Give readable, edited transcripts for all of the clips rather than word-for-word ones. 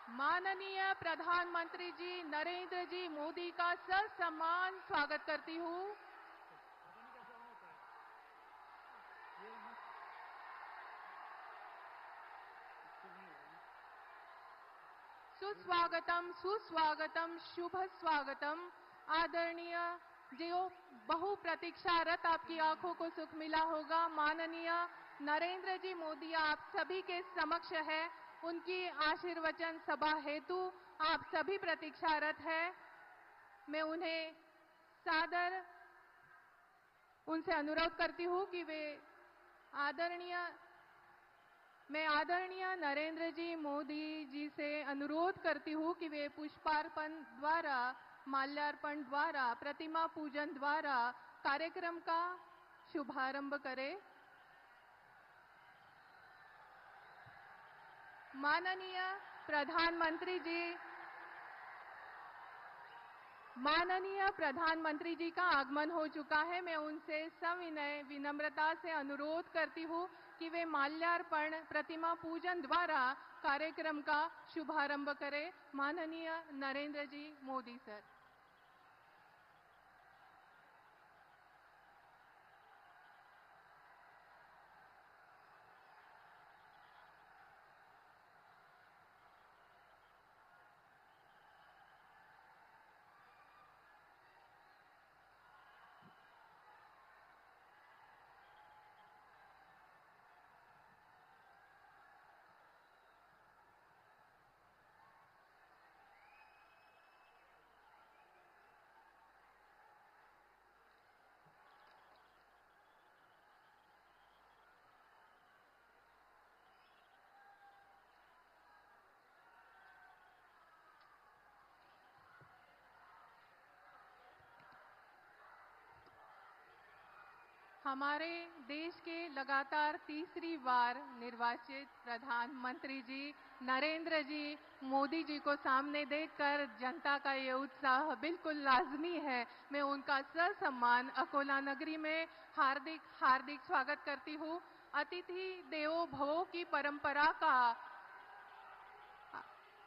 माननीय प्रधानमंत्री जी नरेंद्र जी मोदी का ससम्मान स्वागत करती हूँ। सुस्वागतम सुस्वागतम शुभ स्वागतम। आदरणीय जो बहु प्रतीक्षारत आपकी आंखों को सुख मिला होगा, माननीय नरेंद्र जी मोदी आप सभी के समक्ष है। उनकी आशीर्वचन सभा हेतु आप सभी प्रतीक्षारत हैं। मैं उन्हें सादर उनसे अनुरोध करती हूं कि वे आदरणीय नरेंद्र जी मोदी जी से अनुरोध करती हूं कि वे पुष्पार्पण द्वारा, माल्यार्पण द्वारा, प्रतिमा पूजन द्वारा कार्यक्रम का शुभारंभ करें। माननीय प्रधानमंत्री जी का आगमन हो चुका है। मैं उनसे सविनय विनम्रता से अनुरोध करती हूं कि वे माल्यार्पण प्रतिमा पूजन द्वारा कार्यक्रम का शुभारंभ करें। माननीय नरेंद्र जी मोदी सर। हमारे देश के लगातार तीसरी बार निर्वाचित प्रधानमंत्री जी नरेंद्र जी मोदी जी को सामने देखकर जनता का ये उत्साह बिल्कुल लाजमी है। मैं उनका ससम्मान अकोला नगरी में हार्दिक हार्दिक स्वागत करती हूँ। अतिथि देवो भवो की परंपरा का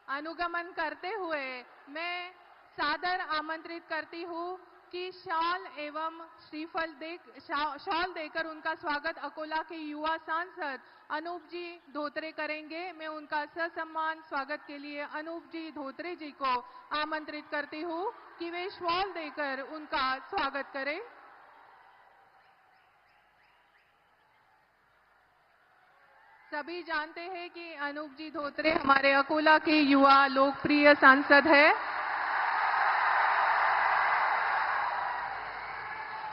अनुगमन करते हुए मैं सादर आमंत्रित करती हूँ कि शॉल एवं श्रीफल शॉल देकर उनका स्वागत अकोला के युवा सांसद अनूप जी धोत्रे करेंगे। मैं उनका ससम्मान स्वागत के लिए अनूप जी धोत्रे जी को आमंत्रित करती हूँ कि वे शॉल देकर उनका स्वागत करें। सभी जानते हैं कि अनूप जी धोत्रे हमारे अकोला के युवा लोकप्रिय सांसद है।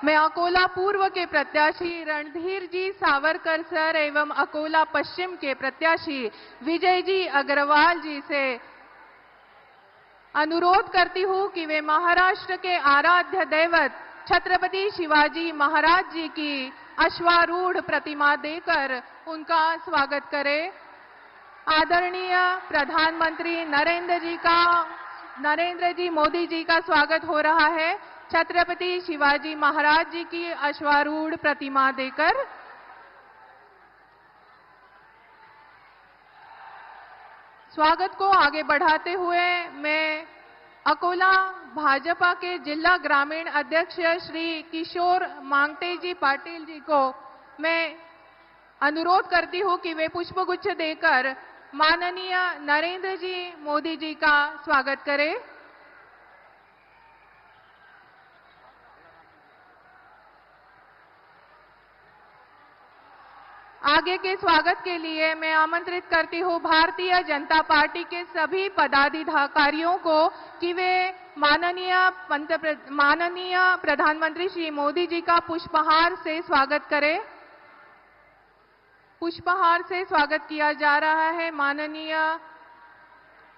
मैं अकोला पूर्व के प्रत्याशी रणधीर जी सावरकर सर एवं अकोला पश्चिम के प्रत्याशी विजय जी अग्रवाल जी से अनुरोध करती हूं कि वे महाराष्ट्र के आराध्य दैवत छत्रपति शिवाजी महाराज जी की अश्वारूढ़ प्रतिमा देकर उनका स्वागत करें। आदरणीय प्रधानमंत्री नरेंद्र जी मोदी जी का स्वागत हो रहा है छत्रपति शिवाजी महाराज जी की अश्वारूढ़ प्रतिमा देकर। स्वागत को आगे बढ़ाते हुए मैं अकोला भाजपा के जिला ग्रामीण अध्यक्ष श्री किशोर मांगटे जी पाटिल जी को मैं अनुरोध करती हूं कि वे पुष्पगुच्छ देकर माननीय नरेंद्र जी मोदी जी का स्वागत करें। आगे के स्वागत के लिए मैं आमंत्रित करती हूं भारतीय जनता पार्टी के सभी पदाधिकारियों को कि वे माननीय प्रधानमंत्री श्री मोदी जी का पुष्पहार से स्वागत करें। पुष्पहार से स्वागत किया जा रहा है माननीय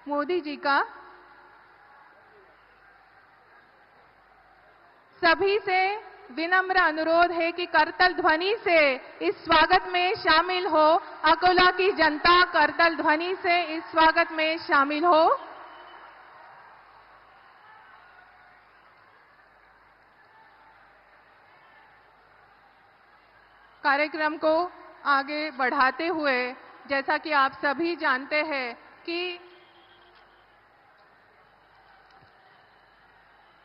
मोदी जी का। सभी से विनम्र अनुरोध है कि करतल ध्वनि से इस स्वागत में शामिल हो। अकोला की जनता करतल ध्वनि से इस स्वागत में शामिल हो। कार्यक्रम को आगे बढ़ाते हुए जैसा कि आप सभी जानते हैं कि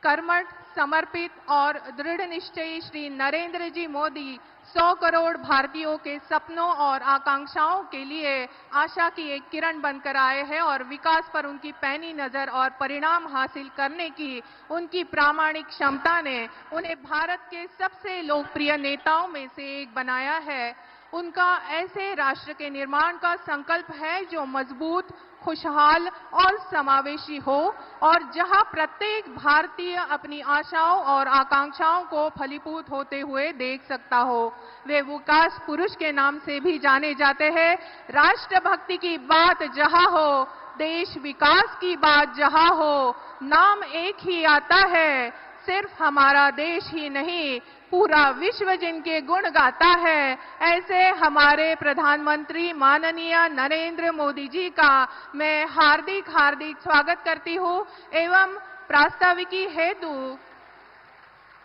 कर्मठ, समर्पित और दृढ़ निश्चयी श्री नरेंद्र जी मोदी 100 करोड़ भारतीयों के सपनों और आकांक्षाओं के लिए आशा की एक किरण बनकर आए हैं और विकास पर उनकी पैनी नजर और परिणाम हासिल करने की उनकी प्रामाणिक क्षमता ने उन्हें भारत के सबसे लोकप्रिय नेताओं में से एक बनाया है। उनका ऐसे राष्ट्र के निर्माण का संकल्प है जो मजबूत, खुशहाल और समावेशी हो और जहां प्रत्येक भारतीय अपनी आशाओं और आकांक्षाओं को फलीभूत होते हुए देख सकता हो। वे विकास पुरुष के नाम से भी जाने जाते हैं। राष्ट्रभक्ति की बात जहां हो, देश विकास की बात जहां हो, नाम एक ही आता है, सिर्फ हमारा देश ही नहीं पूरा विश्व जिनके गुण गाता है। ऐसे हमारे प्रधानमंत्री माननीय नरेंद्र मोदी जी का मैं हार्दिक हार्दिक स्वागत करती हूं एवं प्रास्ताविकी हेतु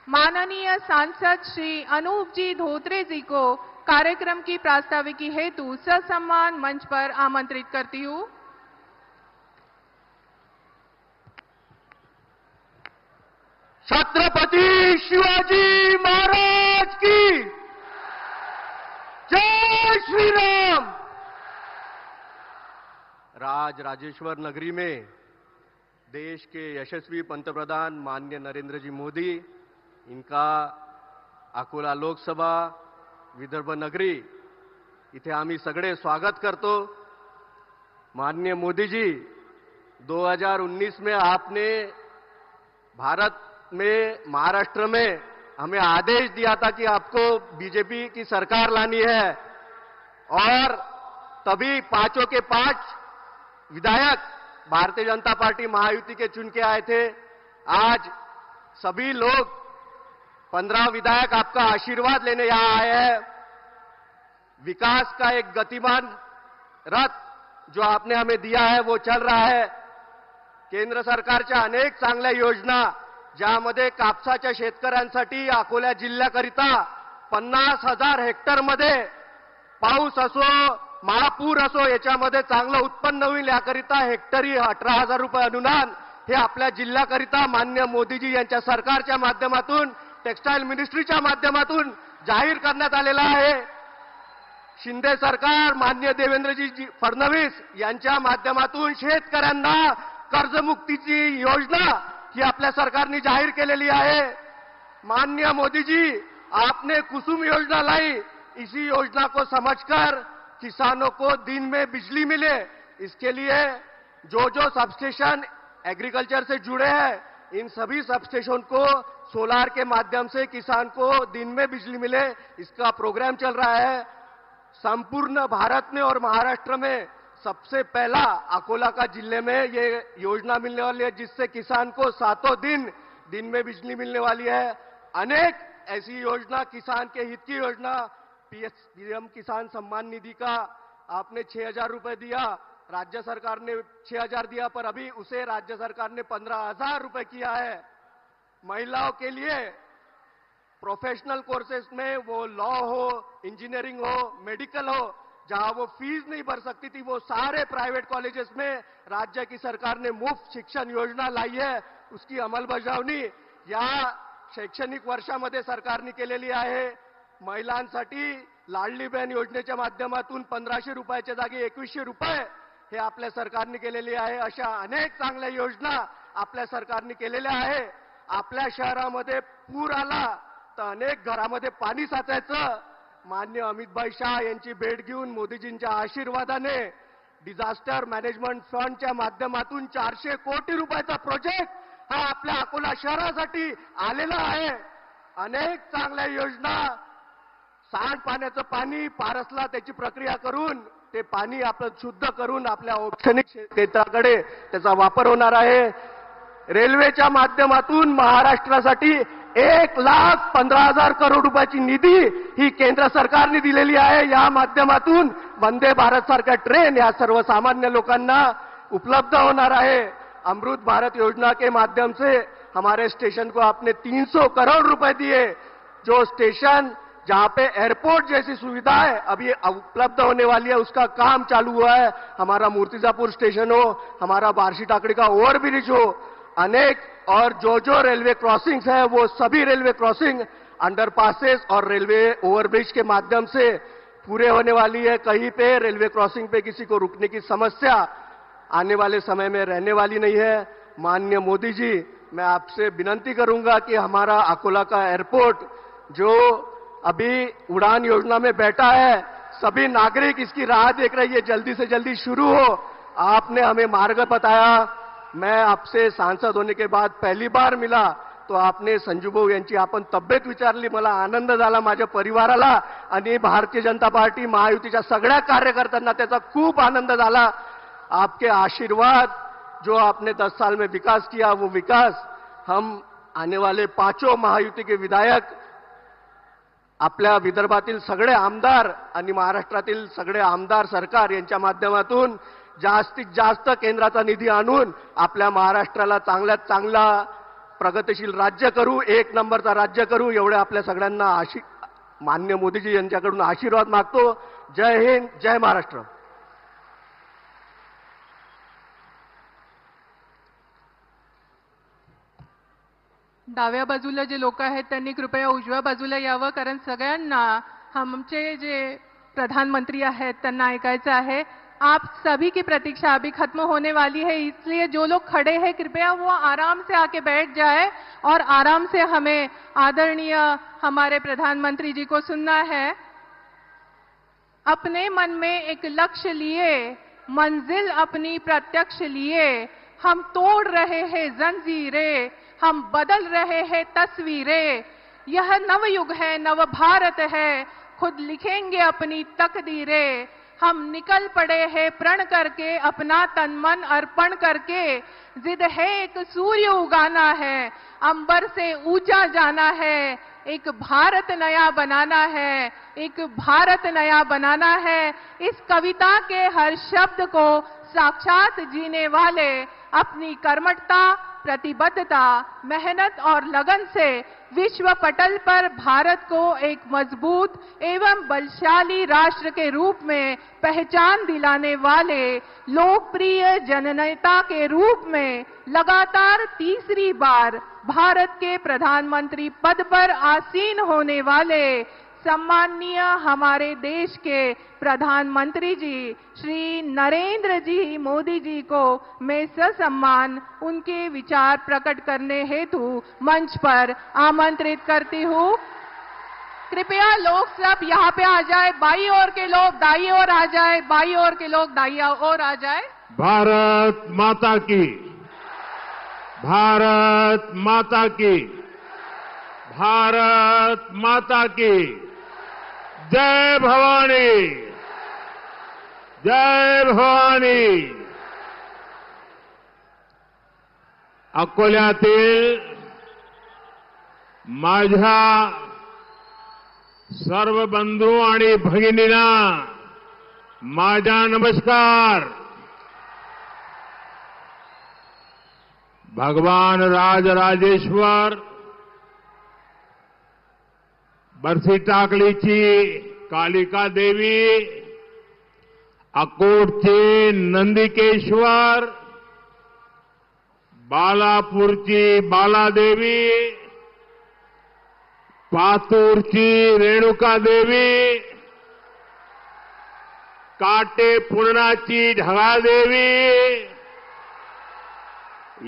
माननीय सांसद श्री अनूप जी धोत्रे जी को कार्यक्रम की प्रास्ताविकी हेतु ससम्मान मंच पर आमंत्रित करती हूं। छत्रपति शिवाजी महाराज की जय श्री राम। राजेश्वर नगरी में देश के यशस्वी पंतप्रधान माननीय नरेंद्र जी मोदी, इनका अकोला लोकसभा विदर्भ नगरी इथे आम्ही सगळे स्वागत करतो। माननीय मोदी जी, 2019 में आपने भारत में, महाराष्ट्र में हमें आदेश दिया था कि आपको बीजेपी की सरकार लानी है और तभी पांचों के पांच विधायक भारतीय जनता पार्टी महायुति के चुन के आए थे। आज सभी लोग 15 विधायक आपका आशीर्वाद लेने यहां आए हैं। विकास का एक गतिमान रथ जो आपने हमें दिया है वो चल रहा है। केंद्र सरकारच्या अनेक चांगल्या योजना, ज्यामध्ये कापसाच्या शेतकऱ्यांसाठी अकोला जिल्ह्याकरिता 50,000 हेक्टरमध्ये पाऊस असो, महापूर असो, याच्यामध्ये चांगलं उत्पन्न होईल याकरिता हेक्टरी 18,000 रुपये अनुदान हे आपल्या जिल्ह्याकरिता माननीय मोदीजी यांच्या सरकारच्या माध्यमातून, टेक्सटाईल मिनिस्ट्रीच्या माध्यमातून जाहीर करण्यात आलेला आहे। शिंदे सरकार माननीय देवेंद्रजी फडणवीस यांच्या माध्यमातून शेतकऱ्यांना कर्जमुक्तीची योजना ही आपल्या सरकारने जाहीर केलेली आहे। माननीय मोदी जी, आपने कुसुम योजना लाई, इसी योजना को समझकर किसानों को दिन में बिजली मिले, इसके लिए जो सबस्टेशन एग्रीकल्चर से जुड़े हैं, इन सभी सबस्टेशन को सोलार के माध्यम से किसान को दिन में बिजली मिले, इसका प्रोग्राम चल रहा है। संपूर्ण भारत में और महाराष्ट्र में सबसे पहला अकोला का जिले में ये योजना मिलने वाली है, जिससे किसान को 7 दिन में बिजली मिलने वाली है। अनेक ऐसी योजना, किसान के हित की योजना, पीएम किसान सम्मान निधि का आपने 6,000 रुपए दिया, राज्य सरकार ने 6,000 दिया, पर अभी उसे राज्य सरकार ने 15,000 रुपए किया है। महिलाओं के लिए प्रोफेशनल कोर्सेज में, वो लॉ हो, इंजीनियरिंग हो, मेडिकल हो, जहां वो फीस नहीं भर सकती थी, वो सारे प्राइवेट कॉलेजेस में राज्य की सरकार ने मुफ्त शिक्षण योजना लाई है। उसकी अंमलबजावणी या शैक्षणिक वर्षामध्ये सरकारने केलेली आहे। महिलांसाठी लाडली बहीण योजनेच्या माध्यमातून 1,500 रुपयाच्या जागी 2,100 रुपये हे आपल्या सरकारने केलेली आहे। अशा अनेक चांगल्या योजना आपल्या सरकारने केलेल्या आहे। आपल्या शहरामध्ये पूर आला तर अनेक घरामध्ये पाणी साचायचं, माननीय अमितभाई शाह यांची भेट घेऊन मोदीजींच्या आशीर्वादाने डिझास्टर मॅनेजमेंट फंडच्या माध्यमातून 400 कोटी रुपयाचा प्रोजेक्ट हा आपल्या अकोला शहरासाठी आलेला आहे। अनेक चांगल्या योजना, सांडपाण्याचं पाणी पारसला त्याची प्रक्रिया करून ते पाणी आपण शुद्ध करून आपल्या औष्णिक क्षेत्राकडे त्याचा वापर होणार आहे। रेल्वेच्या माध्यमातून महाराष्ट्रासाठी 1,15,000 करोड रुपयाची निधी ही केंद्र सरकारने दिलेली आहे। या माध्यमातून वंदे भारत सारख्या ट्रेन या सर्वसामान्य लोकांना उपलब्ध होणार आहे। अमृत भारत योजना के माध्यम से हमारे स्टेशन को आपने 300 करोड़ रुपए दिए। जो स्टेशन जहां पे एयरपोर्ट जैसी सुविधा है अभी उपलब्ध होने वाली है, उसका काम चालू हुआ है। हमारा मूर्तिजापुर स्टेशन हो, हमारा बार्शी टाकड़ी का ओवरब्रिज हो, अनेक और जो रेलवे क्रॉसिंग्स है वो सभी रेलवे क्रॉसिंग अंडरपासेस और रेलवे ओवरब्रिज के माध्यम से पूरे होने वाली है। कहीं पे रेलवे क्रॉसिंग पे किसी को रुकने की समस्या आने वाले समय में रहने वाली नहीं है। माननीय मोदी जी, मैं आपसे विनती करूंगा कि हमारा अकोला का एयरपोर्ट जो अभी उड़ान योजना में बैठा है, सभी नागरिक इसकी राह देख रही है, जल्दी से जल्दी शुरू हो। आपने हमें मार्ग बताया। मैं आपसे सांसद होने के बाद पहली बार मिला तो आपने संजू भाऊ यांची आपण तब्येत विचारली, मला आनंद झाला, माझ्या परिवाराला आणि भारतीय जनता पार्टी महायुतीच्या सगळ्या कार्यकर्त्यांना त्याचा खूप आनंद झाला। आपके आशीर्वाद, जो आपने 10 साल में विकास किया, वो विकास हम आने वाले 5 महायुति के विधायक, आपल्या विदर्भातील सगळे आमदार आणि महाराष्ट्रातील सगळे आमदार सरकार यांच्या माध्यमातून जास्तीत जास्त केंद्राचा निधी आणून आपल्या महाराष्ट्राला चांगल्यात चांगला प्रगतिशील राज्य करू, 1 नंबरचा राज्य करू, एवढे आपल्या सगळ्यांना माननीय मोदीजी यांच्याकडून आशीर्वाद मागतो। जय हिंद, जय महाराष्ट्र। डाव्या बाजूला जे लोक आहेत त्यांनी कृपया उजव्या बाजूला यावं, कारण सगळ्यांना आमचे जे प्रधानमंत्री आहेत त्यांना ऐकायचं आहे। आप सभी की प्रतीक्षा अभी खत्म होने वाली है, इसलिए जो लोग खड़े हैं कृपया वो आराम से आके बैठ जाए और आराम से हमें आदरणीय हमारे प्रधानमंत्री जी को सुनना है। अपने मन में एक लक्ष्य लिए, मंजिल अपनी प्रत्यक्ष लिए, हम तोड़ रहे हैं जंजीरें, हम बदल रहे हैं तस्वीरें। यह नवयुग है, नव भारत है, खुद लिखेंगे अपनी तकदीरें। हम निकल पड़े हैं प्रण करके, अपना तन मन अर्पण करके। जिद है एक सूर्य उगाना है, अंबर से ऊंचा जाना है, एक भारत नया बनाना है, एक भारत नया बनाना है। इस कविता के हर शब्द को साक्षात जीने वाले अपनी कर्मठता, प्रतिबद्धता, मेहनत और लगन से विश्व पटल पर भारत को एक मजबूत एवं बलशाली राष्ट्र के रूप में पहचान दिलाने वाले लोकप्रिय जननेता के रूप में लगातार तीसरी बार भारत के प्रधानमंत्री पद पर आसीन होने वाले सम्माननीय हमारे देश के प्रधानमंत्री जी श्री नरेंद्र जी मोदी जी को मैं ससम्मान उनके विचार प्रकट करने हेतु मंच पर आमंत्रित करती हूँ। कृपया लोग सब यहाँ पे आ जाए, बाई ओर के लोग दाई ओर आ जाए, बाई ओर के लोग दाई ओर आ जाए। भारत माता की, भारत माता की, भारत माता की जय भवानी, जय भवानी। अकोल्यातील माझ्या सर्व बंधू आणि भगिनींना माझा नमस्कार। भगवान राजराजेश्वर बरसी टाकलीची कालिका देवी, अकोटचे नंदिकेश्वर, बालापूरची बालादेवी, पातूरची रेणुका देवी, काटे पूर्णाची ढगादेवी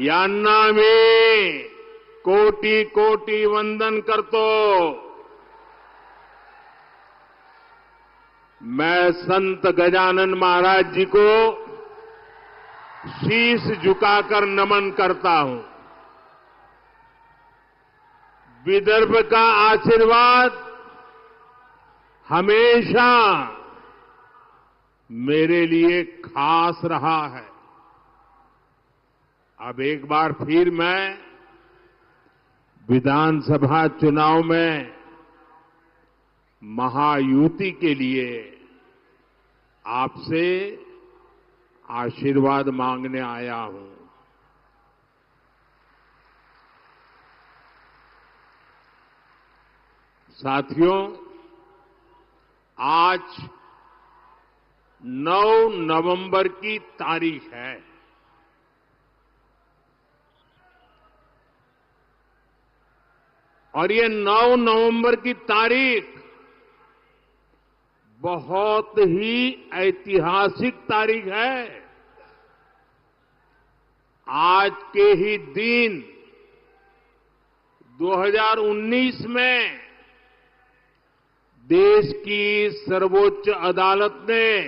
यांना मी कोटी कोटी वंदन करतो। मैं संत गजानन महाराज जी को शीश झुकाकर नमन करता हूं। विदर्भ का आशीर्वाद हमेशा मेरे लिए खास रहा है। अब एक बार फिर मैं विधानसभा चुनाव में महायुति के लिए आपसे आशीर्वाद मांगने आया हूं। साथियों, आज 9 नवंबर की तारीख है। और ये 9 नवंबर की तारीख बहुत ही ऐतिहासिक तारीख है। आज के ही दिन 2019 में देश की सर्वोच्च अदालत ने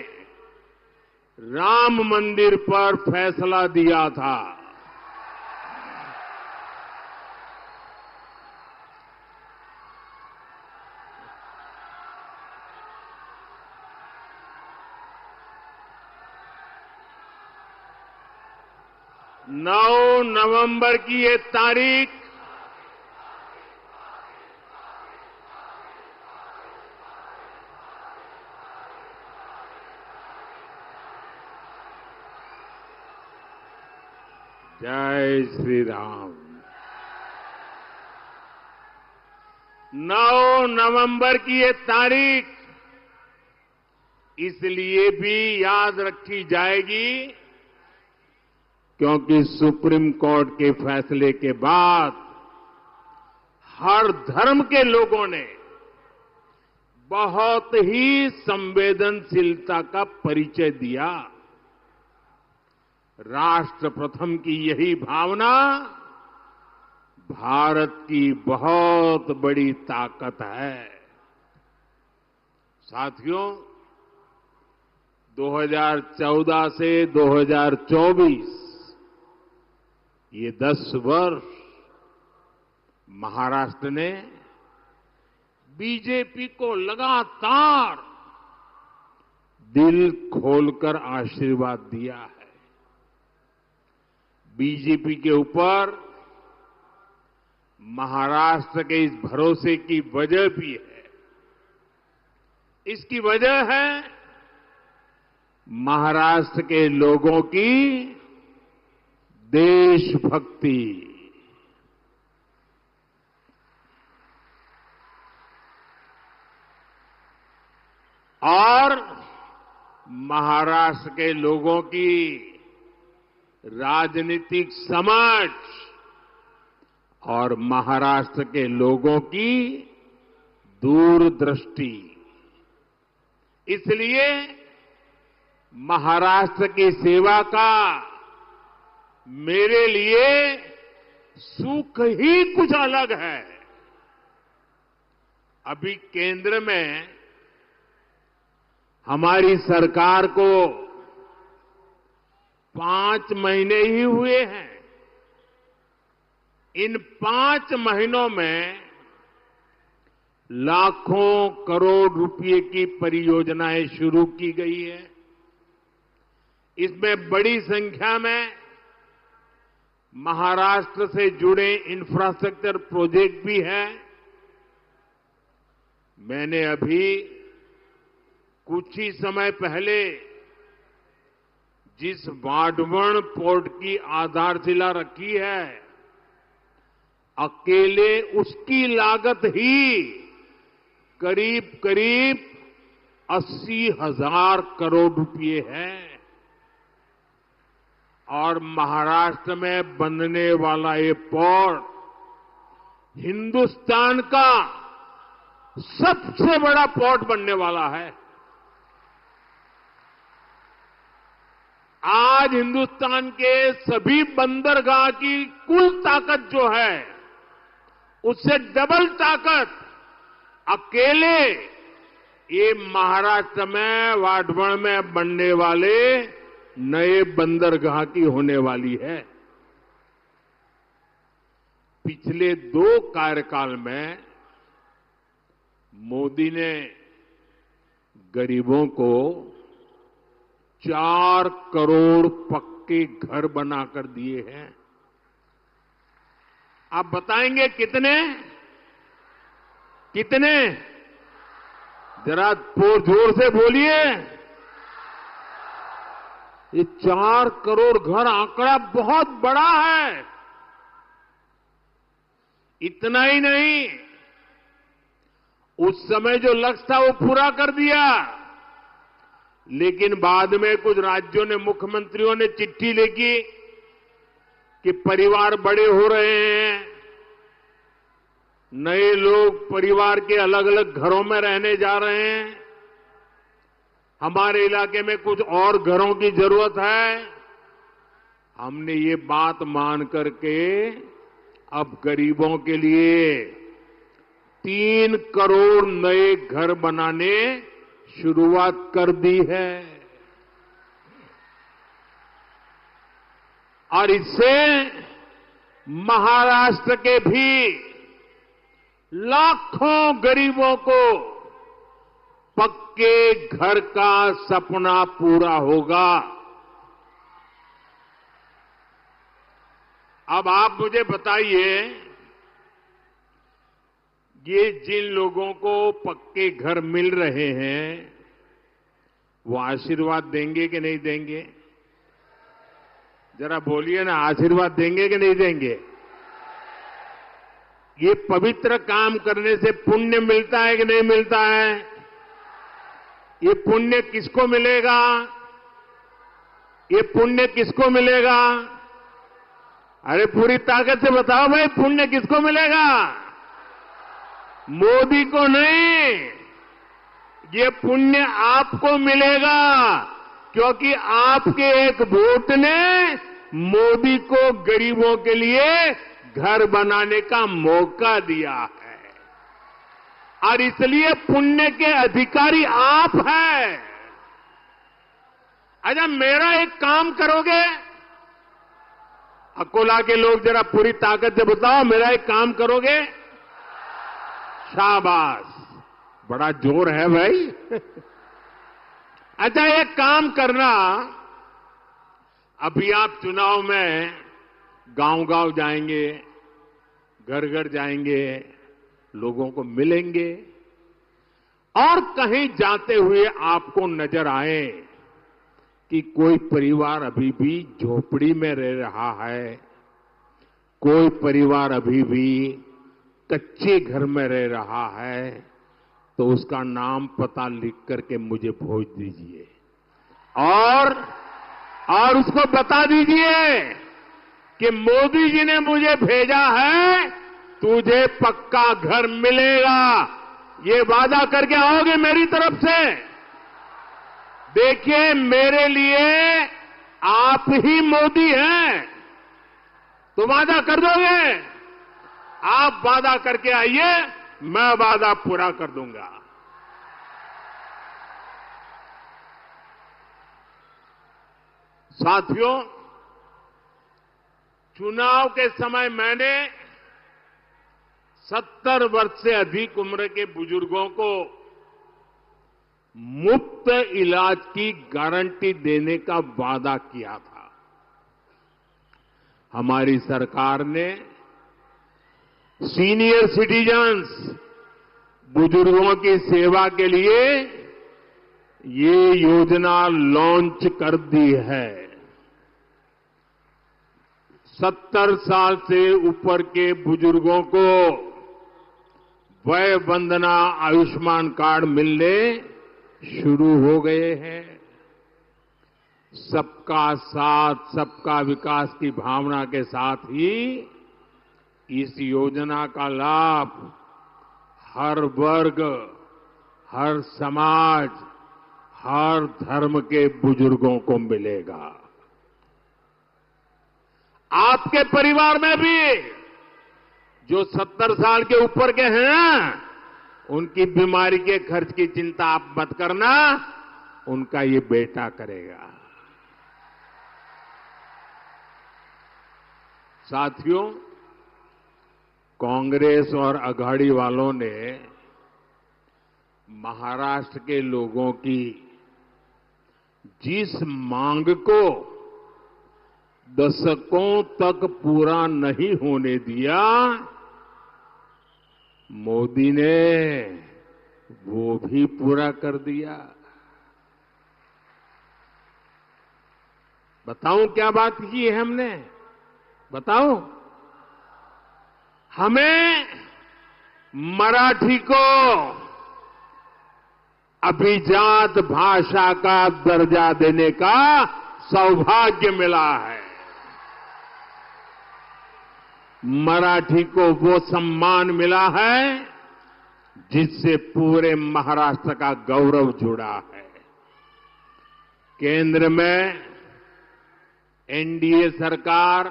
राम मंदिर पर फैसला दिया था। नौ नवंबर की ये तारीख जय श्री राम। 9 नवंबर की ये तारीख इसलिए भी याद रखी जाएगी क्योंकि सुप्रीम कोर्ट के फैसले के बाद हर धर्म के लोगों ने बहुत ही संवेदनशीलता का परिचय दिया। राष्ट्र प्रथम की यही भावना भारत की बहुत बड़ी ताकत है। साथियों, 2014 से 2024 ये 10 वर्ष महाराष्ट्र ने बीजेपी को लगातार दिल खोलकर आशीर्वाद दिया है। बीजेपी के ऊपर महाराष्ट्र के इस भरोसे की वजह भी है। इसकी वजह है महाराष्ट्र के लोगों की देशभक्ति। और महाराष्ट्र के लोगों की राजनीतिक समझ और महाराष्ट्र के लोगों की दूरदृष्टि। इसलिए महाराष्ट्र की सेवा का मेरे लिए सुख ही कुछ अलग है। अभी केंद्र में हमारी सरकार को 5 महीने ही हुए हैं। इन 5 महीनों में लाखों करोड़ रुपए की परियोजनाएं शुरू की गई है। इसमें बड़ी संख्या में महाराष्ट्र से जुड़े इंफ्रास्ट्रक्चर प्रोजेक्ट भी हैं। मैंने अभी कुछ ही समय पहले जिस वाढवण पोर्ट की आधारशिला रखी है, अकेले उसकी लागत ही करीब करीब 80,000 करोड़ रुपए है। और महाराष्ट्र में बनने वाला ये पोर्ट हिंदुस्तान का सबसे बड़ा पोर्ट बनने वाला है। आज हिंदुस्तान के सभी बंदरगाह की कुल ताकत जो है, उससे डबल ताकत अकेले ये महाराष्ट्र में वाढवण में बनने वाले नए बंदरगाह की होने वाली है। पिछले 2 कार्यकाल में मोदी ने गरीबों को 4 करोड़ पक्के घर बनाकर दिए हैं। आप बताएंगे कितने? कितने? जरा जोर से बोलिए। ये 4 करोड़ घर आंकड़ा बहुत बड़ा है। इतना ही नहीं, उस समय जो लक्ष्य था वो पूरा कर दिया, लेकिन बाद में कुछ राज्यों ने, मुख्यमंत्रियों ने चिट्ठी लिखी कि परिवार बड़े हो रहे हैं, नए लोग परिवार के अलग अलग घरों में रहने जा रहे हैं। हमारे इलाके में कुछ और घरों की जरूरत है। हमने ये बात मान करके अब गरीबों के लिए 3 करोड़ नए घर बनाने शुरुआत कर दी है। और इससे महाराष्ट्र के भी लाखों गरीबों को पक्के घर का सपना पूरा होगा। अब आप मुझे बताइए, ये जिन लोगों को पक्के घर मिल रहे हैं, वो आशीर्वाद देंगे कि नहीं देंगे? जरा बोलिए ना, आशीर्वाद देंगे कि नहीं देंगे? ये पवित्र काम करने से पुण्य मिलता है कि नहीं मिलता है? ये पुण्य किसको मिलेगा? ये पुण्य किसको मिलेगा? अरे पूरी ताकत से बताओ भाई, पुण्य किसको मिलेगा? मोदी को नहीं, ये पुण्य आपको मिलेगा, क्योंकि आपके एक वोट ने मोदी को गरीबों के लिए घर बनाने का मौका दिया है। और इसलिए पुण्य के अधिकारी आप हैं। अच्छा, मेरा एक काम करोगे? अकोला के लोग जरा पूरी ताकत से बताओ, मेरा एक काम करोगे? शाबाश, बड़ा जोर है भाई। अच्छा, एक काम करना, अभी आप चुनाव में गांव-गांव जाएंगे, घर-घर जाएंगे, लोगों को मिलेंगे, और कहीं जाते हुए आपको नजर आए कि कोई परिवार अभी भी झोपड़ी में रह रहा है, कोई परिवार अभी भी कच्चे घर में रह रहा है, तो उसका नाम पता लिख करके मुझे भेज दीजिए और उसको बता दीजिए कि मोदी जी ने मुझे भेजा है, तुझे पक्का घर मिलेगा। ये वादा करके आओगे मेरी तरफ से? देखिए, मेरे लिए आप ही मोदी हैं, तो वादा कर दोगे? आप वादा करके आइए, मैं वादा पूरा कर दूंगा। साथियों, चुनाव के समय मैंने 70 वर्ष से अधिक उम्र के बुजुर्गों को मुफ्त इलाज की गारंटी देने का वादा किया था। हमारी सरकार ने सीनियर सिटीजन्स, बुजुर्गों की सेवा के लिए ये योजना लॉन्च कर दी है। 70 साल से ऊपर के बुजुर्गों को वय वंदना आयुष्मान कार्ड मिलने शुरू हो गए हैं। सबका साथ, सबका विकास की भावना के साथ ही इस योजना का लाभ हर वर्ग, हर समाज, हर धर्म के बुजुर्गों को मिलेगा। आपके परिवार में भी जो 70 साल के ऊपर के हैं, उनकी बीमारी के खर्च की चिंता आप मत करना, उनका ये बेटा करेगा। साथियों, कांग्रेस और अघाड़ी वालों ने महाराष्ट्र के लोगों की जिस मांग को दशकों तक पूरा नहीं होने दिया, मोदी ने वो भी पूरा कर दिया। बताऊं क्या बात की है हमने? बताऊं? हमें मराठी को अभिजात भाषा का दर्जा देने का सौभाग्य मिला है। मराठी को वो सम्मान मिला है जिससे पूरे महाराष्ट्र का गौरव जुड़ा है। केंद्र में एनडीए सरकार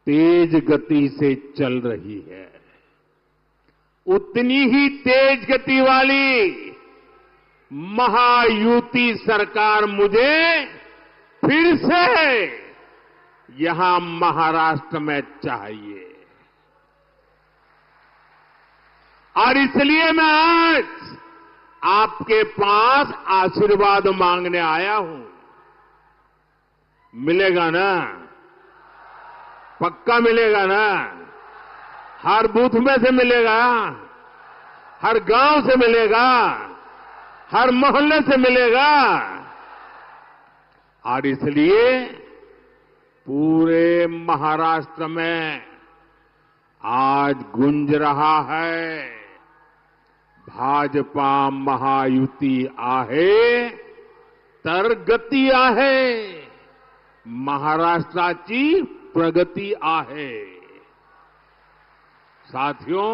तेज गति से चल रही है। उतनी ही तेज गति वाली महायुति सरकार मुझे फिर से यहां महाराष्ट्र में चाहिए। और इसलिए मैं आज आपके पास आशीर्वाद मांगने आया हूं। मिलेगा ना? पक्का मिलेगा ना? हर बूथ में से मिलेगा, हर गांव से मिलेगा, हर मोहल्ले से मिलेगा। और इसलिए पूरे महाराष्ट्र में आज गूंज रहा है, भाजपा महायुती आहे तर गती आहे, महाराष्ट्राची प्रगती आहे। साथियों,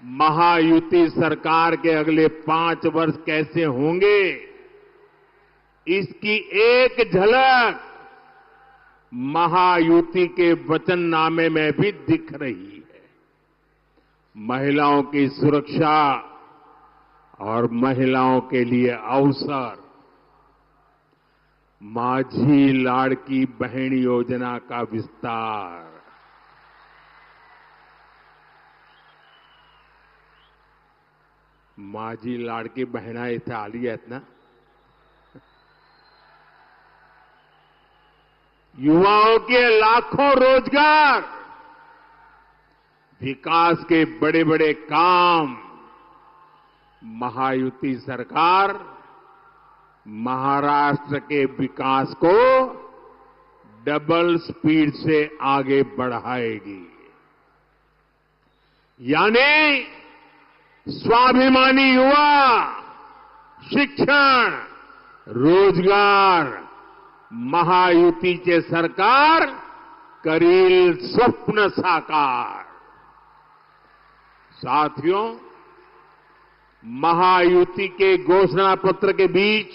महायुति सरकार के अगले 5 वर्ष कैसे होंगे, इसकी एक झलक महायुति के वचननामे में भी दिख रही है। महिलाओं की सुरक्षा और महिलाओं के लिए अवसर, माझी लाड़की बहन योजना का विस्तार, माझी लाडकी बहिणा इथे आली आहेत ना, युवाओं के लाखों रोजगार, विकास के बड़े बड़े काम महायुति सरकार महाराष्ट्र के विकास को डबल स्पीड से आगे बढ़ाएगी। यानी स्वाभिमानी युवा, शिक्षण, रोजगार महायुतीचे सरकार करील स्वप्न साकार। साथियों, महायुति के घोषणा पत्र के बीच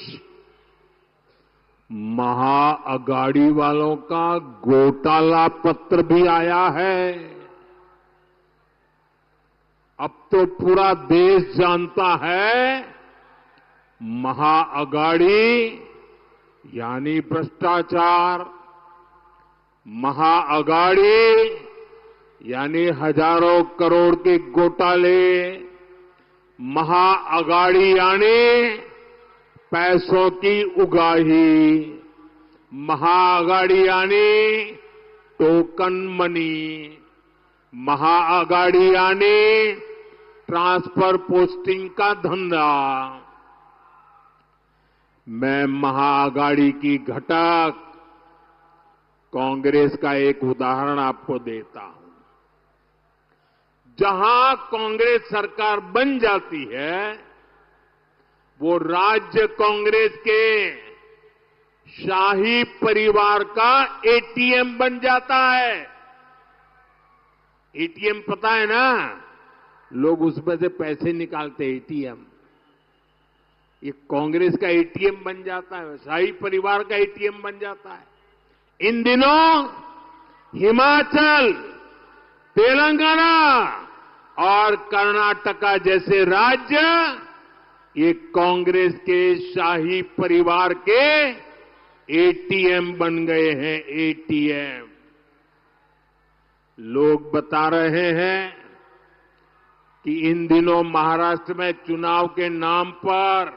महाअगाड़ी वालों का घोटाला पत्र भी आया है। अब तो पूरा देश जानता है, महाअगाड़ी यानी भ्रष्टाचार, महाअगाड़ी यानी हजारों करोड़ के घोटाले, महाअगाड़ी यानी पैसों की उगाही, महाअगाड़ी यानी टोकन मनी, महाअगाड़ी यानी ट्रांसफर पोस्टिंग का धंधा। मैं महाअगाड़ी की घटक कांग्रेस का एक उदाहरण आपको देता हूं। जहां कांग्रेस सरकार बन जाती है, वो राज्य कांग्रेस के शाही परिवार का एटीएम बन जाता है। एटीएम पता है ना, लोग उसमें से पैसे निकालते हैं, एटीएम। ये कांग्रेस का एटीएम बन जाता है, शाही परिवार का एटीएम बन जाता है। इन दिनों हिमाचल, तेलंगाना और कर्नाटका जैसे राज्य ये कांग्रेस के शाही परिवार के एटीएम बन गए हैं, एटीएम। लोग बता रहे हैं कि इन दिनों महाराष्ट्र में चुनाव के नाम पर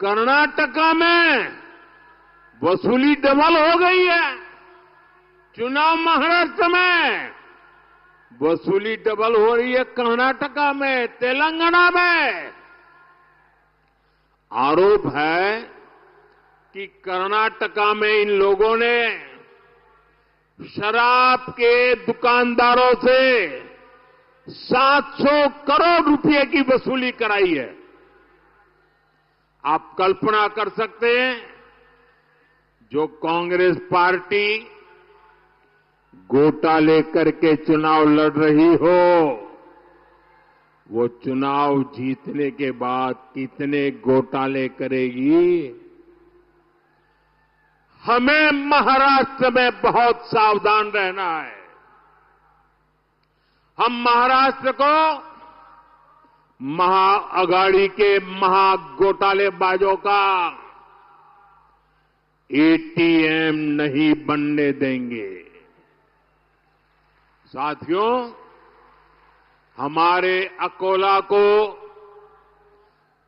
कर्नाटका में वसूली डबल हो गई है। चुनाव महाराष्ट्र में, वसूली डबल हो रही है कर्नाटका में, तेलंगाना में। आरोप है कि कर्नाटका में इन लोगों ने शराब के दुकानदारों से 700 करोड़ रुपए की वसूली कराई है। आप कल्पना कर सकते हैं, जो कांग्रेस पार्टी घोटाले करके चुनाव लड़ रही हो, वो चुनाव जीतने के बाद कितने घोटाले करेगी। हमें महाराष्ट्र में बहुत सावधान रहना है। हम महाराष्ट्र को महाअघाड़ी के महाघोटालेबाजों का एटीएम नहीं बनने देंगे। साथियों, हमारे अकोला को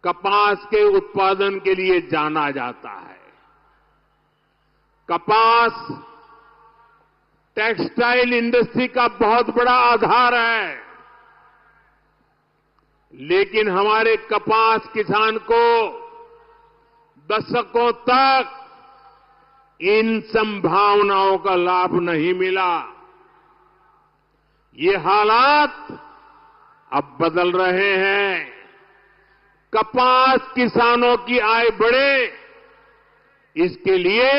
कपास के उत्पादन के लिए जाना जाता है। कपास टेक्सटाइल इंडस्ट्री का बहुत बड़ा आधार है, लेकिन हमारे कपास किसान को दशकों तक इन संभावनाओं का लाभ नहीं मिला। ये हालात अब बदल रहे हैं। कपास किसानों की आय बढ़े, इसके लिए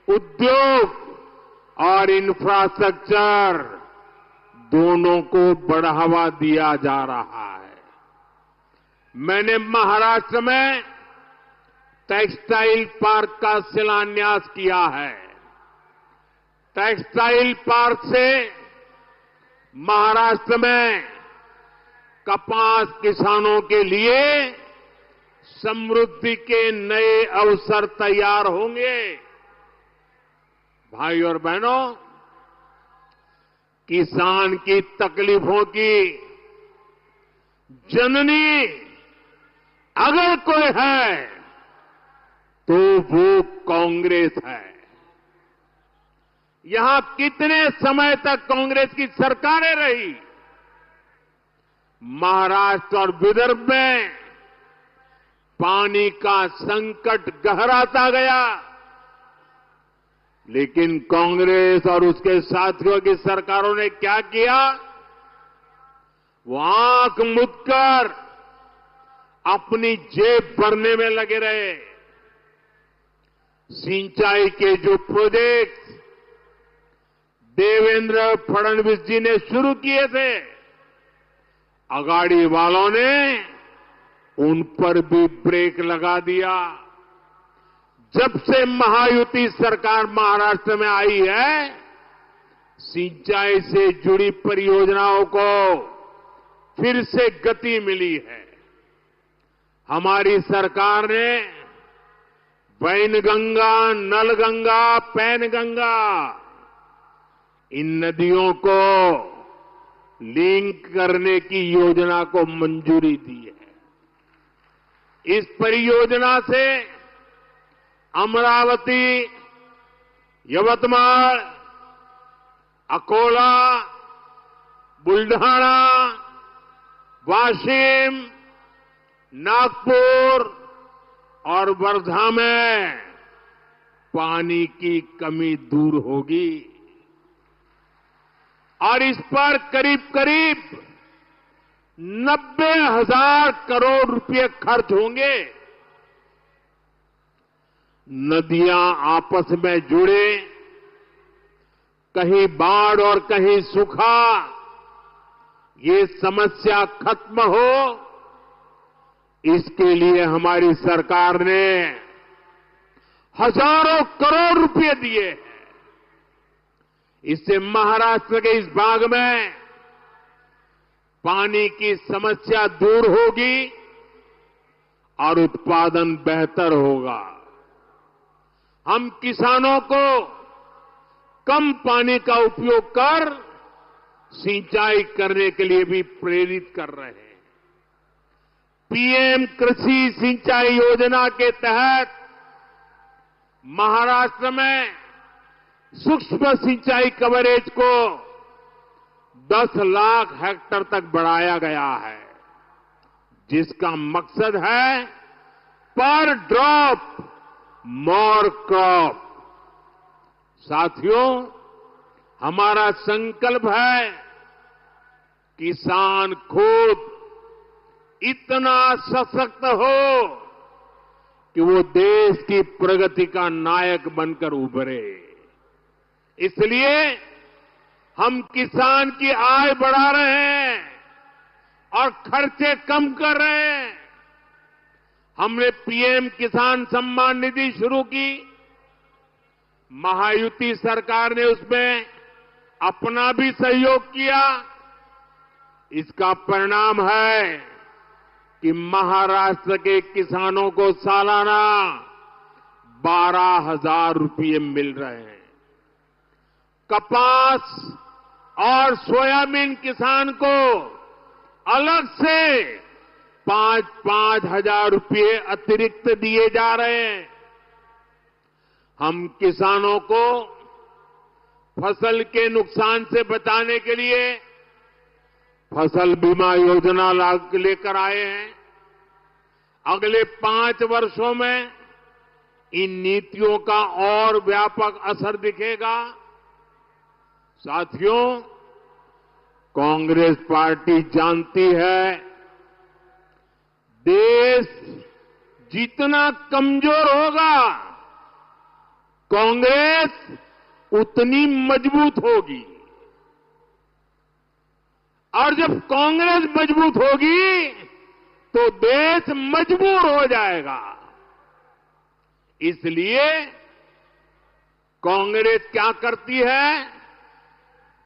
उद्योग और इंफ्रास्ट्रक्चर दोनों को बढ़ावा दिया जा रहा है। मैंने महाराष्ट्र में टेक्सटाइल पार्क का शिलान्यास किया है। टेक्सटाइल पार्क से महाराष्ट्र में कपास किसानों के लिए समृद्धि के नए अवसर तैयार होंगे। भाई और बहनों, किसान की तकलीफों की जननी अगर कोई है तो वो कांग्रेस है। यहां कितने समय तक कांग्रेस की सरकारें रही। महाराष्ट्र और विदर्भ में पानी का संकट गहराता गया, लेकिन कांग्रेस और उसके साथियों की सरकारों ने क्या किया? वो आंख मूंदकर अपनी जेब भरने में लगे रहे। सिंचाई के जो प्रोजेक्ट देवेंद्र फडणवीस जी ने शुरू किए थे, अगाड़ी वालों ने उन पर भी ब्रेक लगा दिया। जब से महायुति सरकार महाराष्ट्र में आई है, सिंचाई से जुड़ी परियोजनाओं को फिर से गति मिली है। हमारी सरकार ने वैनगंगा, नलगंगा, पैनगंगा इन नदियों को लिंक करने की योजना को मंजूरी दी है। इस परियोजना से अमरावती, यवतमाल, अकोला, बुल्ढाना, वाशिम, नागपुर और वर्धा में पानी की कमी दूर होगी और इस पर करीब करीब 90,000 करोड़ रुपए खर्च होंगे। नदियां आपस में जुड़े, कहीं बाढ़ और कहीं सूखा, ये समस्या खत्म हो, इसके लिए हमारी सरकार ने हजारों करोड़ रुपए दिए हैं। इससे महाराष्ट्र के इस भाग में पानी की समस्या दूर होगी और उत्पादन बेहतर होगा। हम किसानों को कम पानी का उपयोग कर सिंचाई करने के लिए भी प्रेरित कर रहे हैं। पीएम कृषि सिंचाई योजना के तहत महाराष्ट्र में सूक्ष्म सिंचाई कवरेज को 10 लाख हेक्टेयर तक बढ़ाया गया है, जिसका मकसद है पर ड्रॉप मोर क्रॉप। साथियों, हमारा संकल्प है किसान खुद इतना सशक्त हो कि वो देश की प्रगति का नायक बनकर उभरे। इसलिए हम किसान की आय बढ़ा रहे हैं और खर्चे कम कर रहे हैं। हमने पीएम किसान सम्मान निधि शुरू की। महायुति सरकार ने उसमें अपना भी सहयोग किया। इसका परिणाम है कि महाराष्ट्र के किसानों को सालाना 12,000 रुपये मिल रहे हैं। कपास और सोयाबीन किसान को अलग से 5-5 हजार रुपये अतिरिक्त दिए जा रहे हैं। हम किसानों को फसल के नुकसान से बचाने के लिए फसल बीमा योजना लेकर आए हैं। अगले 5 वर्षों में इन नीतियों का और व्यापक असर दिखेगा। साथियों, कांग्रेस पार्टी जानती है देश जितना कमजोर होगा, कांग्रेस उतनी मजबूत होगी। और जब कांग्रेस मजबूत होगी तो देश मजबूर हो जाएगा। इसलिए कांग्रेस क्या करती है?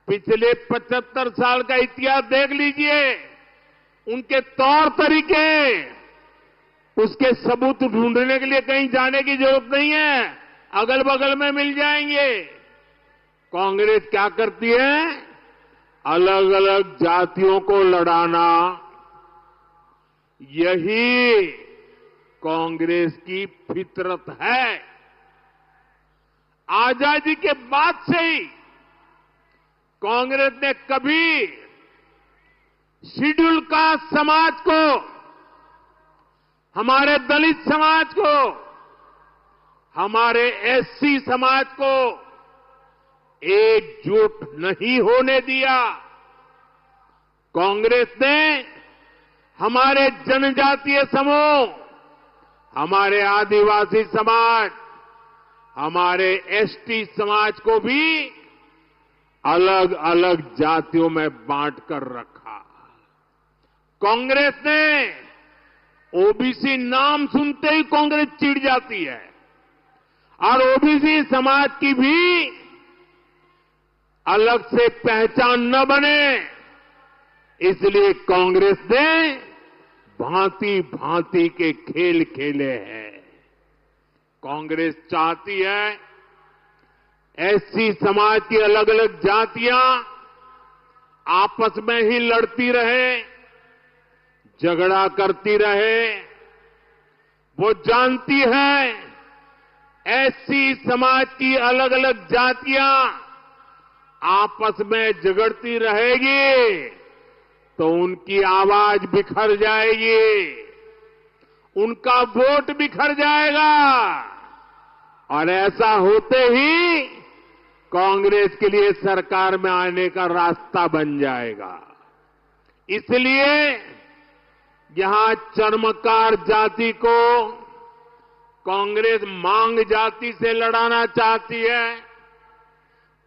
पिछले 75 साल का इतिहास देख लीजिए। उनके तौर तरीके, उसके सबूत ढूंढने के लिए कहीं जाने की जरूरत नहीं है, अगल बगल में मिल जाएंगे। कांग्रेस क्या करती है? अलग अलग जातियों को लड़ाना, यही कांग्रेस की फितरत है। आजादी के बाद से ही कांग्रेस ने कभी शेड्यूल कास्ट समाज को, हमारे दलित समाज को, हमारे एससी समाज को एकजुट नहीं होने दिया। कांग्रेस ने हमारे जनजातीय समूह, हमारे आदिवासी समाज, हमारे एसटी समाज को भी अलग अलग जातियों में बांट कर रखा। कांग्रेस ने ओबीसी नाम सुनते ही कांग्रेस चिढ़ जाती है और ओबीसी समाज की भी अलग से पहचान न बने, इसलिए कांग्रेस ने भांति भांति के खेल खेले हैं। कांग्रेस चाहती है एससी समाज की अलग अलग जातियां आपस में ही लड़ती रहे, झगड़ा करती रहे। वो जानती है एससी समाज की अलग अलग जातियां आपस में झगड़ती रहेगी तो उनकी आवाज बिखर जाएगी, उनका वोट बिखर जाएगा और ऐसा होते ही कांग्रेस के लिए सरकार में आने का रास्ता बन जाएगा। इसलिए यहां चर्मकार जाति को कांग्रेस मांग जाति से लड़ाना चाहती है।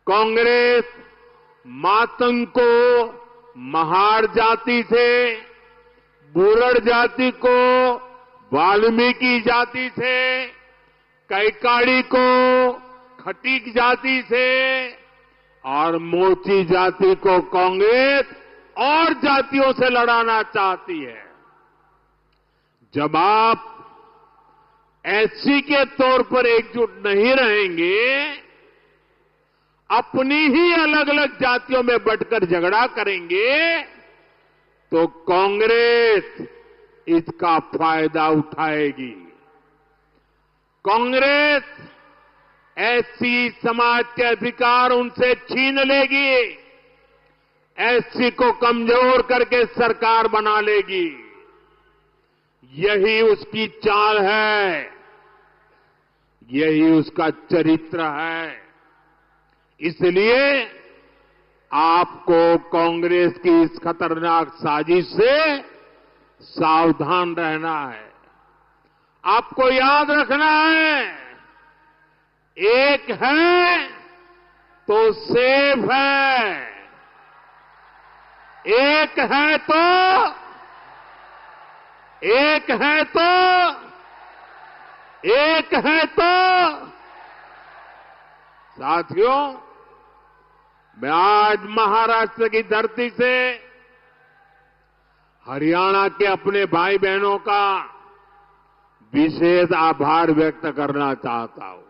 कांग्रेस मातंग को महार जाति से, बुरड़ जाति को वाल्मीकि जाति से, कैकाड़ी को खटीक जाति से और मोची जाति को कांग्रेस और जातियों से लड़ाना चाहती है। जब आप एससी के तौर पर एकजुट नहीं रहेंगे, अपनी ही अलग अलग जातियों में बंटकर झगड़ा करेंगे, तो कांग्रेस इसका फायदा उठाएगी। कांग्रेस एससी समाज के अधिकार उनसे छीन लेगी, एससी को कमजोर करके सरकार बना लेगी। यही उसकी चाल है, यही उसका चरित्र है। इसलिए आपको कांग्रेस की इस खतरनाक साजिश से सावधान रहना है। आपको याद रखना है, एक है तो सेफ है, एक है तो एक है तो एक है तो साथियों, मैं आज महाराष्ट्र की धरती से हरियाणा के अपने भाई बहनों का विशेष आभार व्यक्त करना चाहता हूं।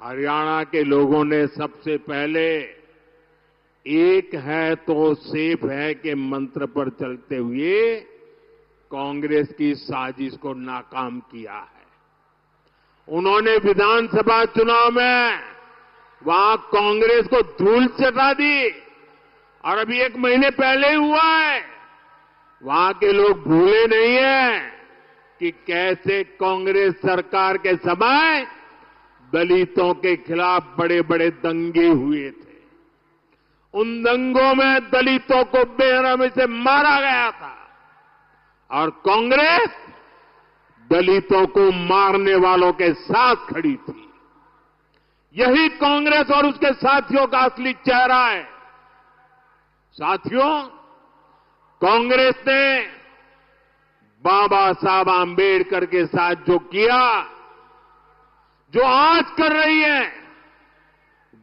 हरियाणा के लोगों ने सबसे पहले एक है तो सेफ है के मंत्र पर चलते हुए कांग्रेस की साजिश को नाकाम किया है। उन्होंने विधानसभा चुनाव में वहां कांग्रेस को धूल चटा दी और अभी 1 महीने पहले ही हुआ है। वहां के लोग भूले नहीं हैं कि कैसे कांग्रेस सरकार के समय दलितों के खिलाफ बड़े बड़े दंगे हुए थे। उन दंगों में दलितों को बेरहमी से मारा गया था और कांग्रेस दलितों को मारने वालों के साथ खड़ी थी। यही कांग्रेस और उसके साथियों का असली चेहरा है। साथियों, कांग्रेस ने बाबा साहब आंबेडकर के साथ जो किया, जो आज कर रही है,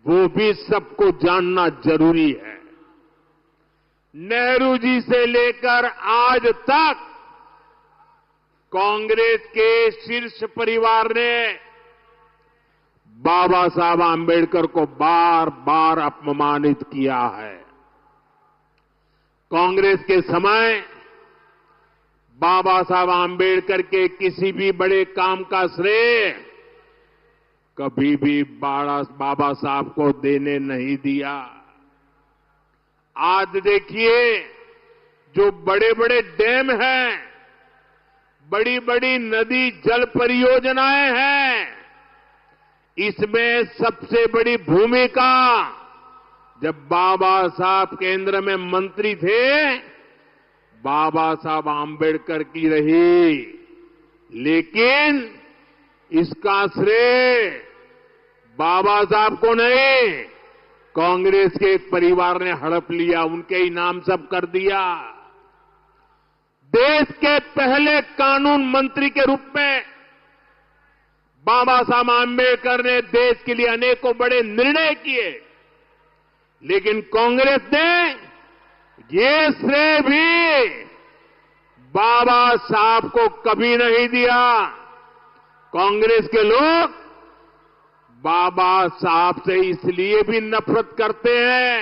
वो भी सबको जानना जरूरी है। नेहरू जी से लेकर आज तक कांग्रेस के शीर्ष परिवार ने बाबा साहब आंबेडकर को बार बार अपमानित किया है। कांग्रेस के समय बाबा साहब आंबेडकर के किसी भी बड़े काम का श्रेय कभी भी बाबा साहब को देने नहीं दिया। आज देखिए, जो बड़े बड़े डैम हैं, बड़ी बड़ी नदी जल परियोजनाएं हैं, इसमें सबसे बड़ी भूमिका जब बाबा साहब केंद्र में मंत्री थे, बाबा साहब आंबेडकर की रही। लेकिन इसका श्रेय बाबा साहब को नहीं, कांग्रेस के एक परिवार ने हड़प लिया, उनके ही नाम सब कर दिया। देश के पहले कानून मंत्री के रूप में बाबा साहब आंबेडकर ने देश के लिए अनेकों बड़े निर्णय किए, लेकिन कांग्रेस ने ये श्रेय भी बाबा साहब को कभी नहीं दिया। कांग्रेस के लोग बाबा साहब से इसलिए भी नफरत करते हैं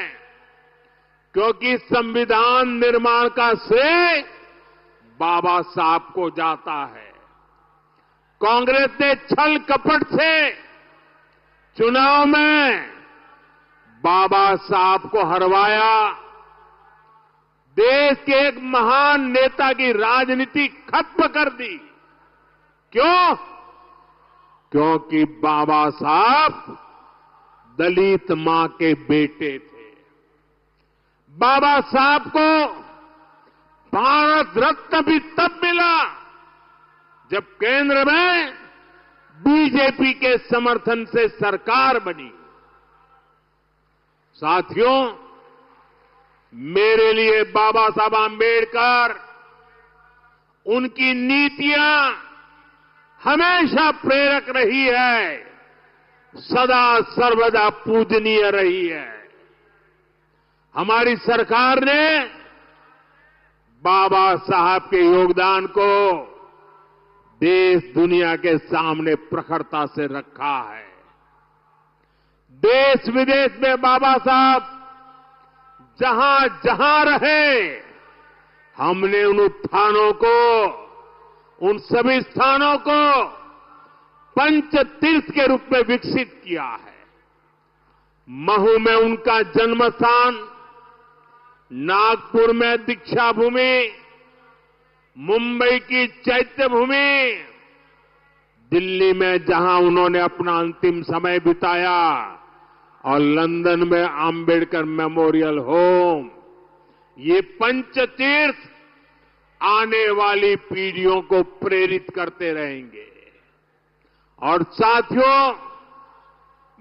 क्योंकि संविधान निर्माण का श्रेय बाबा साहब को जाता है। कांग्रेस ने छल कपट से चुनाव में बाबा साहब को हरवाया। देश के एक महान नेता की राजनीति खत्म कर दी। क्यों? क्योंकि बाबा साहब दलित मां के बेटे थे। बाबा साहब को भारत रत्न भी तब मिला जब केंद्र में बीजेपी के समर्थन से सरकार बनी। साथियों, मेरे लिए बाबा साहब आंबेडकर, उनकी नीतियां हमेशा प्रेरक रही है, सदा सर्वदा पूजनीय रही है। हमारी सरकार ने बाबा साहब के योगदान को देश दुनिया के सामने प्रखरता से रखा है। देश विदेश में बाबा साहब जहां जहां रहे, हमने उन उत्थानों को, उन सभी स्थानों को पंच तीर्थ के रूप में विकसित किया है। महू में उनका जन्म स्थान, नागपुर में दीक्षा भूमि, मुंबई की चैत्य भूमि, दिल्ली में जहां उन्होंने अपना अंतिम समय बिताया, और लंदन में आंबेडकर मेमोरियल होम, ये पंचतीर्थ आने वाली पीढ़ियों को प्रेरित करते रहेंगे। और साथियों,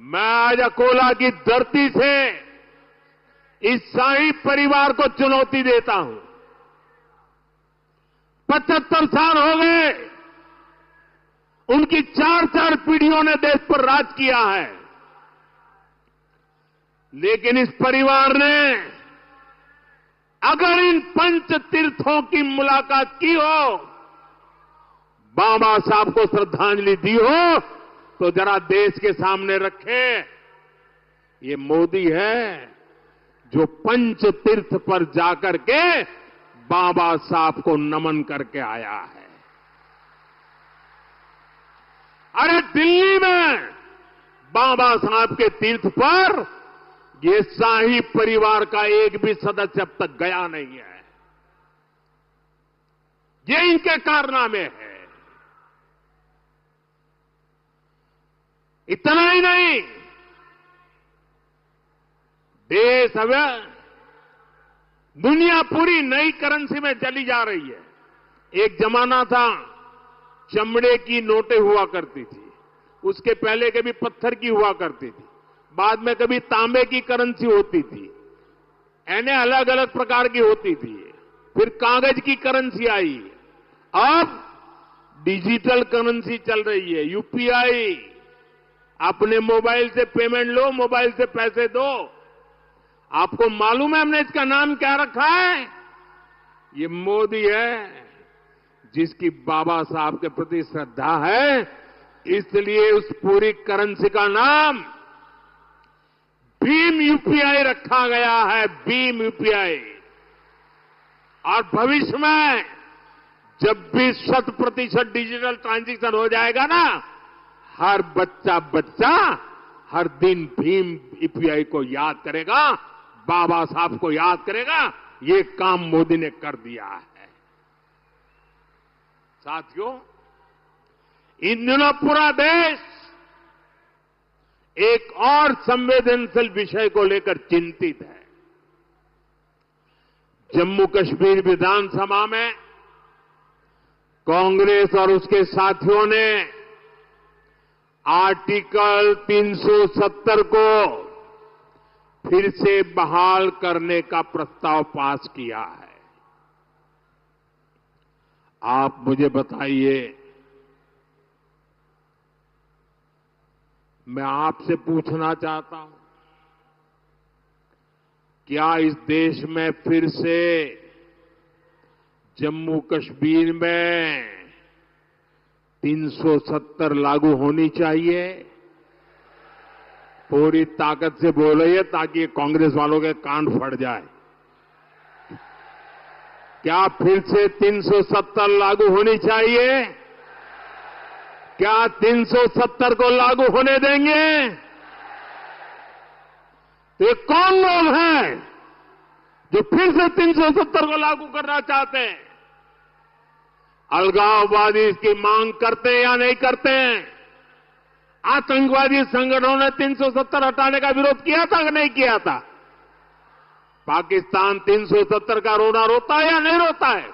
मैं आज अकोला की धरती से इस शाही परिवार को चुनौती देता हूं। 75 साल हो गए, उनकी 4 पीढ़ियों ने देश पर राज किया है, लेकिन इस परिवार ने अगर इन पंच तीर्थों की मुलाकात की हो, बाबा साहब को श्रद्धांजलि दी हो, तो जरा देश के सामने रखे, ये मोदी है जो पंच तीर्थ पर जाकर के बाबा साहब को नमन करके आया है। अरे दिल्ली में बाबा साहब के तीर्थ पर ये शाही परिवार का एक भी सदस्य अब तक गया नहीं है। ये इनके कारनामे है। इतना ही नहीं, देश अब दुनिया पूरी नई करेंसी में चली जा रही है। एक जमाना था चमड़े की नोटें हुआ करती थी, उसके पहले कभी पत्थर की हुआ करती थी, बाद में कभी तांबे की करेंसी होती थी, यानी अलग अलग प्रकार की होती थी। फिर कागज की करेंसी आई, अब डिजिटल करेंसी चल रही है, यूपीआई। अपने मोबाइल से पेमेंट लो, मोबाइल से पैसे दो। आपको मालूम है हमने इसका नाम क्या रखा है? ये मोदी है, जिसकी बाबा साहब के प्रति श्रद्धा है, इसलिए उस पूरी करेंसी का नाम भीम यूपीआई रखा गया है, भीम यूपीआई। और भविष्य में जब भी 100% डिजिटल ट्रांजैक्शन हो जाएगा ना, हर बच्चा हर दिन भीम यूपीआई को याद करेगा, बाबा साहब को याद करेगा। ये काम मोदी ने कर दिया है। साथियों, इन दिनों पूरा देश एक और संवेदनशील विषय को लेकर चिंतित है। जम्मू कश्मीर विधानसभा में कांग्रेस और उसके साथियों ने आर्टिकल 370 को फिर से बहाल करने का प्रस्ताव पास किया है। आप मुझे बताइए, मैं आपसे पूछना चाहता हूं, क्या इस देश में फिर से जम्मू कश्मीर में 370 लागू होनी चाहिए? पूरी ताकत से बोलिए ताकि कांग्रेस वालों के कान फट जाए। क्या फिर से 370 लागू होनी चाहिए? क्या 370 को लागू होने देंगे? तो ये कौन लोग हैं जो फिर से 370 को लागू करना चाहते हैं? अलगाववादी इसकी मांग करते हैं या नहीं करते हैं? आतंकवादी संगठनों ने 370 हटाने का विरोध किया था कि नहीं किया था? पाकिस्तान 370 का रोना रोता है या नहीं रोता है?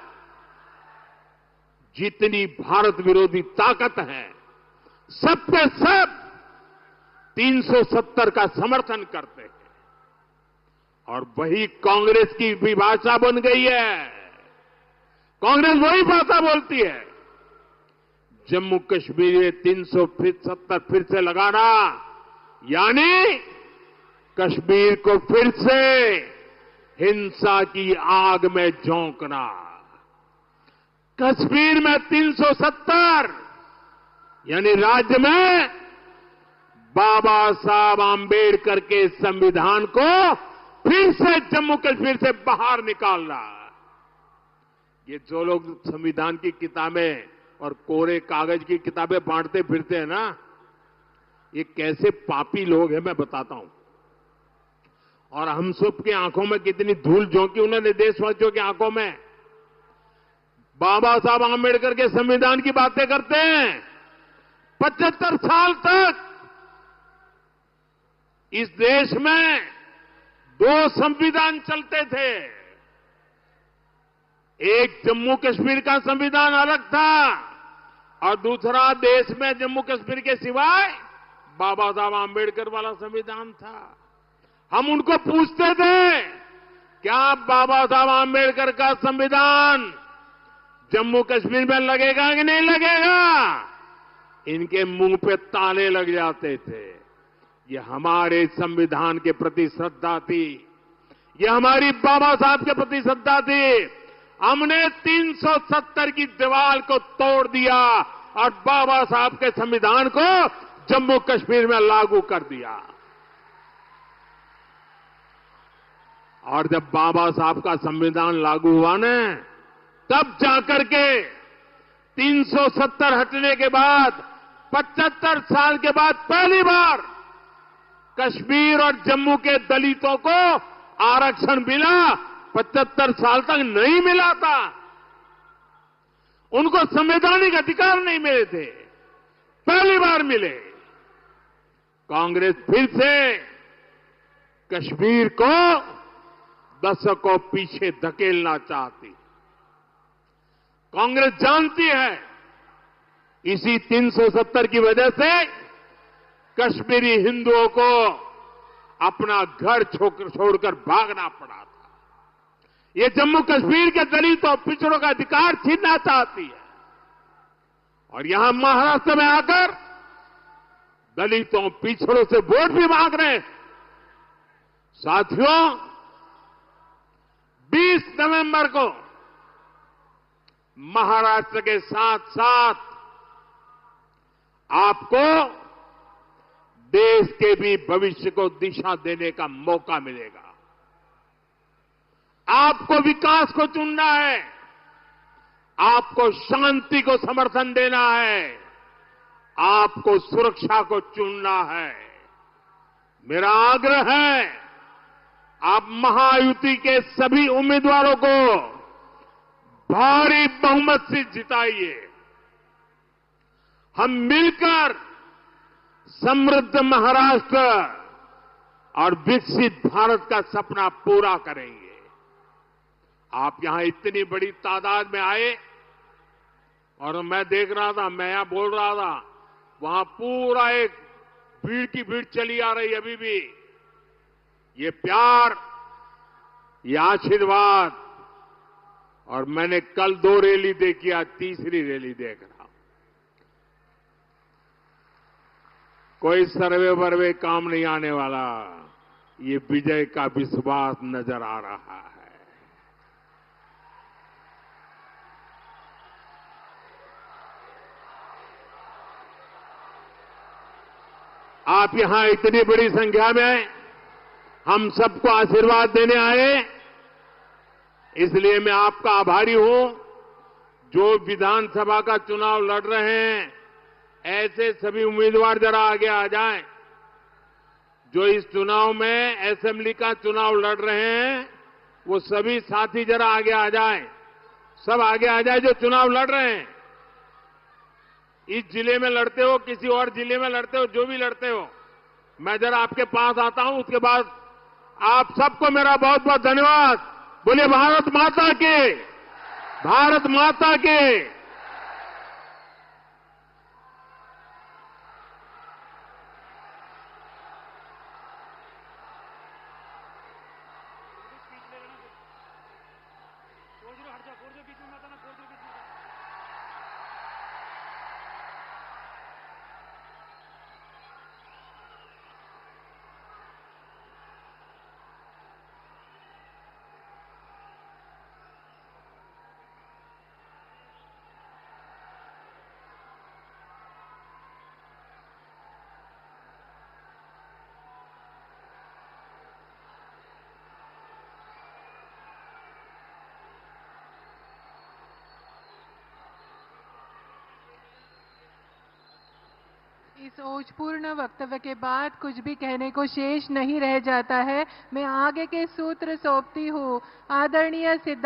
जितनी भारत विरोधी ताकत है, सब के सब 370 का समर्थन करते हैं। और वही कांग्रेस की भी भाषा बन गई है। कांग्रेस वही भाषा बोलती है। जम्मू कश्मीर में 370 फिर से लगाना, यानी कश्मीर को फिर से हिंसा की आग में झोंकना। कश्मीर में 370 यानी राज्य में बाबा साहब आंबेडकर के संविधान को फिर से जम्मू कश्मीर से बाहर निकालना। ये जो लोग संविधान की किताबें और कोरे कागज की किताबें बांटते फिरते हैं ना, ये कैसे पापी लोग हैं मैं बताता हूं। और हम सब की आंखों में कितनी धूल झोंकी उन्होंने देशवासियों की आंखों में। बाबा साहब आंबेडकर के संविधान की बातें करते हैं। 75 साल तक इस देश में 2 संविधान चलते थे। एक जम्मू कश्मीर का संविधान अलग था और दूसरा देश में जम्मू कश्मीर के सिवाय बाबा साहब आंबेडकर वाला संविधान था। हम उनको पूछते थे, क्या बाबा साहब आंबेडकर का संविधान जम्मू कश्मीर में लगेगा कि नहीं लगेगा? इनके मुंह पे ताले लग जाते थे। ये हमारे संविधान के प्रति श्रद्धा थी, ये हमारी बाबा साहब के प्रति श्रद्धा थी। हमने 370 की दीवार को तोड़ दिया और बाबा साहब के संविधान को जम्मू कश्मीर में लागू कर दिया। और जब बाबा साहब का संविधान लागू हुआ न, तब जाकर के 370 हटने के बाद 75 साल के बाद पहली बार कश्मीर और जम्मू के दलितों को आरक्षण मिला। 75 साल तक नहीं मिला था, उनको संवैधानिक अधिकार नहीं मिले थे, पहली बार मिले। कांग्रेस फिर से कश्मीर को दशकों पीछे धकेलना चाहती। कांग्रेस जानती है इसी 370 की वजह से कश्मीरी हिंदुओं को अपना घर छोड़कर भागना पड़ा था। ये जम्मू कश्मीर के दलितों और पिछड़ों का अधिकार छीनना चाहती है और यहां महाराष्ट्र में आकर दलितों पिछड़ों से वोट भी मांग रहे हैं। साथियों, 20 नवंबर को महाराष्ट्र के साथ साथ आपको देश के भी भविष्य को दिशा देने का मौका मिलेगा। आपको विकास को चुनना है, आपको शांति को समर्थन देना है, आपको सुरक्षा को चुनना है। मेरा आग्रह है, आप महायुति के सभी उम्मीदवारों को भारी बहुमत से जिताइए। हम मिलकर समृद्ध महाराष्ट्र और विकसित भारत का सपना पूरा करेंगे। आप यहां इतनी बड़ी तादाद में आए और मैं देख रहा था, मैं यहां बोल रहा था, वहां पूरा एक भीड़ की भीड़ चली आ रही अभी भी। ये प्यार, ये आशीर्वाद, और मैंने कल 2 रैली देखी, आज तीसरी रैली देख रहा हूं। कोई सर्वे वर्वे काम नहीं आने वाला, ये विजय का विश्वास नजर आ रहा है। आप यहां इतनी बड़ी संख्या में हम सबको आशीर्वाद देने आए, इसलिए मैं आपका आभारी हूं। जो विधानसभा का चुनाव लड़ रहे हैं, ऐसे सभी उम्मीदवार जरा आगे आ जाएं। जो इस चुनाव में असेंबली का चुनाव लड़ रहे हैं, वो सभी साथी जरा आगे आ जाएं। सब आगे आ जाए जो चुनाव लड़ रहे हैं। इस जिले में लड़ते हो, किसी और जिले में लड़ते हो, जो भी लड़ते हो, मैं जरा आपके पास आता हूं। उसके बाद आप सबको मेरा बहुत बहुत धन्यवाद। बोलिए भारत माता की, भारत माता की। इस ओजपूर्ण वक्तव्य के बाद कुछ भी कहने को शेष नहीं रह जाता है। मैं आगे के सूत्र सौंपती हूँ आदरणीय सिद्धार्थ